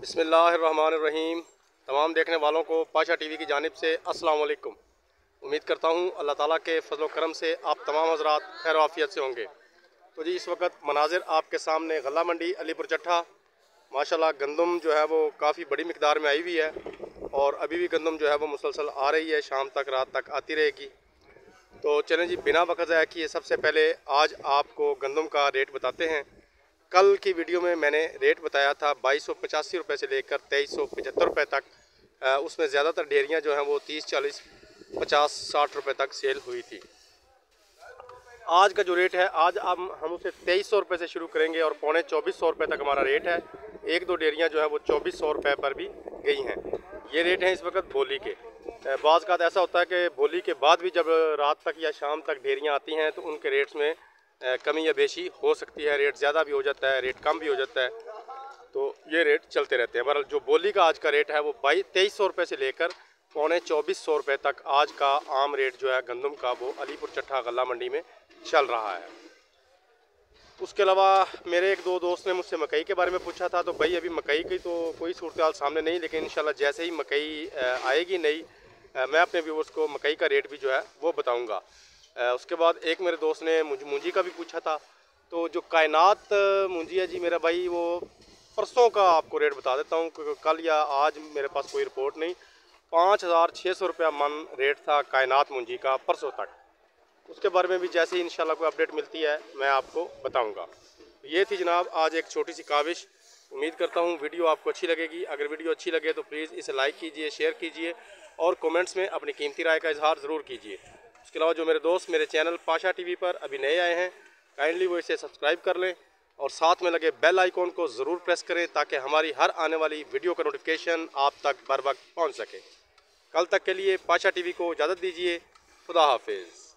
बिस्मिल्लाहिर्रहमानिर्रहीम। तमाम देखने वालों को पाशा टीवी की जानिब से अस्सलाम वालेकुम। उम्मीद करता हूँ अल्लाह ताला के फजल व करम से आप तमाम हज़रात खैर आफियत से होंगे। तो जी इस वक्त मनाजिर आपके सामने गल्ला मंडी अलीपुर चट्ठा। माशाल्लाह गंदम जो है वो काफ़ी बड़ी मिकदार में आई हुई है और अभी भी गंदम जो है वो मुसलसल आ रही है, शाम तक रात तक आती रहेगी। तो चलें जी बिना वक्त ज़ाया किए सबसे पहले आज आपको गंदम का रेट बताते हैं। कल की वीडियो में मैंने रेट बताया था 2285 रुपये से लेकर 2375 रुपये तक। उसमें ज़्यादातर डेयरियाँ जो हैं वो 30, 40, 50, 60 रुपये तक सेल हुई थी। आज का जो रेट है आज हम उसे 2300 रुपये से शुरू करेंगे और 2450 रुपये तक हमारा रेट है। एक दो डेयरियाँ जो है वो 2400 रुपये पर भी गई हैं। ये रेट हैं इस वक्त बोली के। बाज़ का ऐसा होता है कि बोली के बाद भी जब रात तक या शाम तक डेयरियाँ आती हैं तो उनके रेट्स में कमी या बेशी हो सकती है। रेट ज़्यादा भी हो जाता है, रेट कम भी हो जाता है, तो ये रेट चलते रहते हैं। बहरहाल जो बोली का आज का रेट है वो 2300 रुपये से लेकर 2450 रुपये तक आज का आम रेट जो है गंदम का वो अलीपुर चट्ठा गल्ला मंडी में चल रहा है। उसके अलावा मेरे एक दो दोस्त ने मुझसे मकई के बारे में पूछा था, तो भाई अभी मकई की तो कोई सूरत हाल सामने नहीं, लेकिन इंशाल्लाह जैसे ही मकई आएगी नई मैं अपने व्यूअर्स को मकई का रेट भी जो है वो बताऊँगा। उसके बाद एक मेरे दोस्त ने मूंजी का भी पूछा था। तो जो कायनात मूंजी है जी मेरा भाई, वो परसों का आपको रेट बता देता हूँ क्योंकि कल या आज मेरे पास कोई रिपोर्ट नहीं। 5600 रुपया मन रेट था कायनात मूंजी का परसों तक। उसके बारे में भी जैसे ही इंशाल्लाह कोई अपडेट मिलती है मैं आपको बताऊँगा। ये थी जनाब आज एक छोटी सी काविश। उम्मीद करता हूँ वीडियो आपको अच्छी लगेगी। अगर वीडियो अच्छी लगे तो प्लीज़ इसे लाइक कीजिए, शेयर कीजिए और कमेंट्स में अपनी कीमती राय का इजहार ज़रूर कीजिए। उसके अलावा जो मेरे दोस्त मेरे चैनल पाशा टीवी पर अभी नए आए हैं, काइंडली वो इसे सब्सक्राइब कर लें और साथ में लगे बेल आइकॉन को ज़रूर प्रेस करें ताकि हमारी हर आने वाली वीडियो का नोटिफिकेशन आप तक बर वक्त पहुँच सके। कल तक के लिए पाशा टीवी को इजाज़त दीजिए। खुदा हाफिज़।